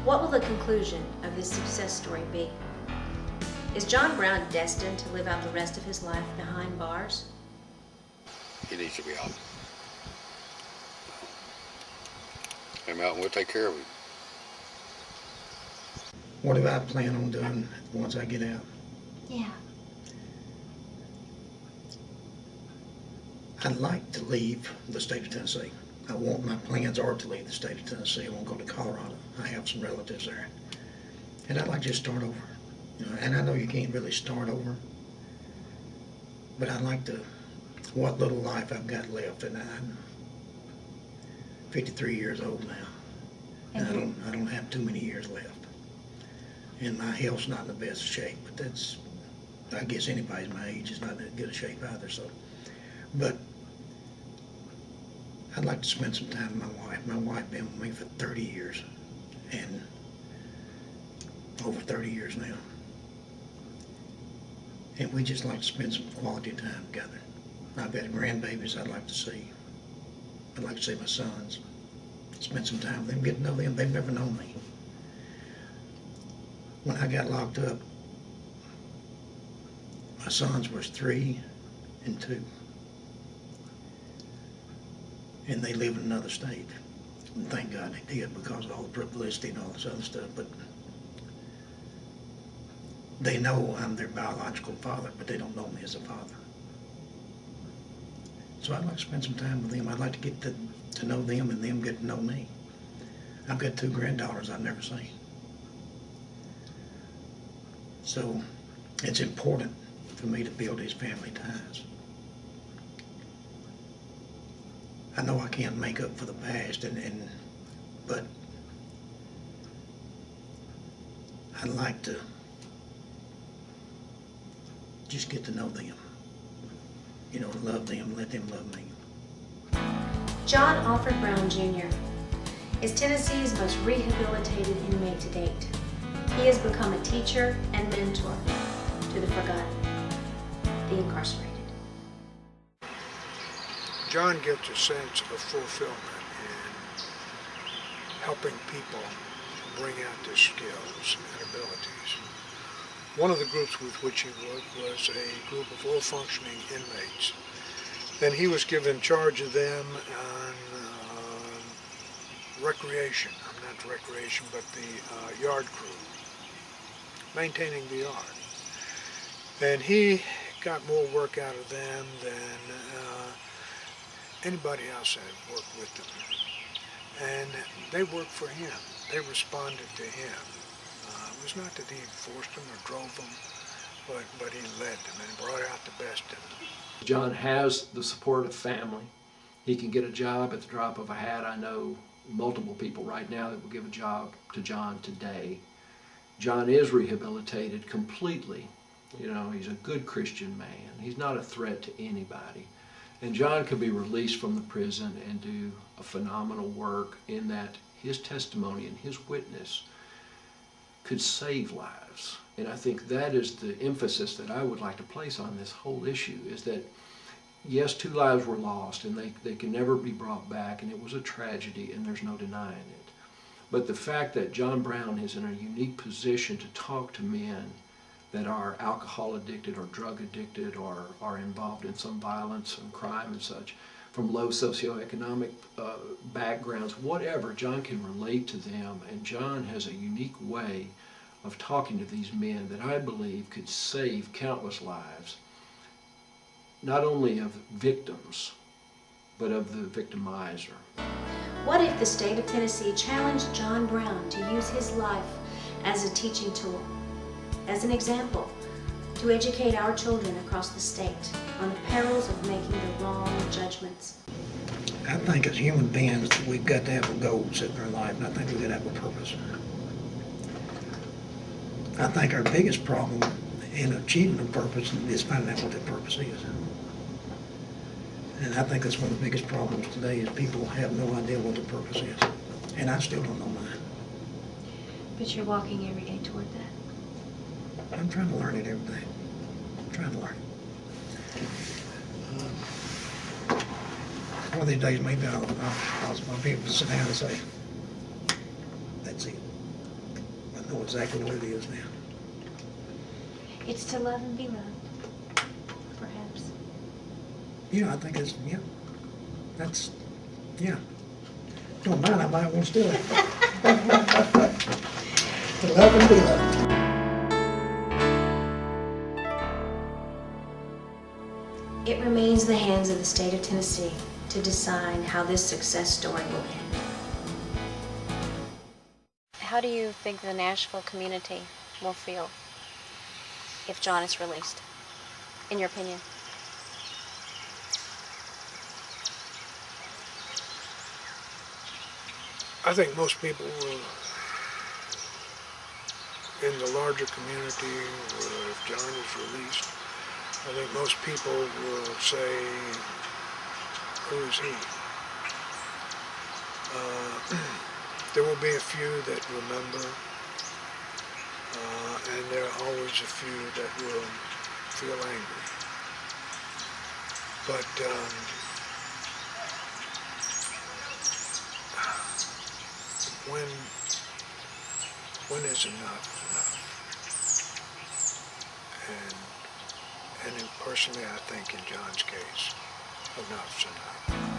What will the conclusion of this success story be? Is John Brown destined to live out the rest of his life behind bars? He needs to be out. Get him out and we'll take care of him. What do I plan on doing once I get out? Yeah. I'd like to leave the state of Tennessee. My plans are to leave the state of Tennessee. I want to go to Colorado. I have some relatives there. And I'd like to just start over. And I know you can't really start over, but I'd like to, what little life I've got left, and I'm 53 years old now. And I don't have too many years left. And my health's not in the best shape, but that's, I guess anybody's my age is not in that good a shape either, so. But I'd like to spend some time with my wife. My wife been with me for 30 years, and over 30 years now. And we just like to spend some quality time together. I've got grandbabies I'd like to see. I'd like to see my sons, spend some time with them, get to know them. They've never known me. When I got locked up, my sons was 3 and 2. And they live in another state. And thank God they did, because of all the publicity and all this other stuff. But they know I'm their biological father, but they don't know me as a father. So I'd like to spend some time with them. I'd like to get to know them and them get to know me. I've got 2 granddaughters I've never seen. So it's important for me to build these family ties. I know I can't make up for the past, but I'd like to just get to know them. Love them, let them love me. John Alfred Brown Jr. is Tennessee's most rehabilitated inmate to date. He has become a teacher and mentor to the forgotten, the incarcerated. John gets a sense of fulfillment in helping people bring out their skills and abilities. One of the groups with which he worked was a group of low-functioning inmates. Then he was given charge of them on recreation, not recreation, but the yard crew, maintaining the yard. And he got more work out of them than anybody else that worked with them. And they worked for him. They responded to him. It was not that he forced them or drove them, but he led them and brought out the best in them. John has the support of family. He can get a job at the drop of a hat. I know multiple people right now that will give a job to John today. John is rehabilitated completely. He's a good Christian man. He's not a threat to anybody. And John could be released from the prison and do a phenomenal work in that his testimony and his witness could save lives. And I think that is the emphasis that I would like to place on this whole issue, is that yes, 2 lives were lost and they can never be brought back, and it was a tragedy and there's no denying it. But the fact that John Brown is in a unique position to talk to men that are alcohol addicted or drug addicted or are involved in some violence and crime and such, from low socioeconomic backgrounds, whatever, John can relate to them, and John has a unique way of talking to these men that I believe could save countless lives, not only of victims, but of the victimizer. What if the state of Tennessee challenged John Brown to use his life as a teaching tool, as an example, to educate our children across the state on the perils of making the wrong judgments? I think as human beings, we've got to have a goal set in our life, and I think we've got to have a purpose. I think our biggest problem in achieving a purpose is finding out what that purpose is. And I think that's one of the biggest problems today, is people have no idea what their purpose is. And I still don't know mine. But you're walking every day toward that. I'm trying to learn it every day. I'm trying to learn it. One of these days, maybe I'll be able to sit down and say, that's it. know exactly what it is now. It's to love and be loved, perhaps. Yeah, I think it's, yeah. That's, yeah. Don't mind, I might want to steal it. To love and be loved. It remains in the hands of the state of Tennessee to decide how this success story will end. How do you think the Nashville community will feel if John is released, in your opinion? I think most people will, in the larger community, if John is released, I think most people will say, who is he? There will be a few that remember, and there are always a few that will feel angry. But when is enough enough? And personally, I think in John's case, enough's enough.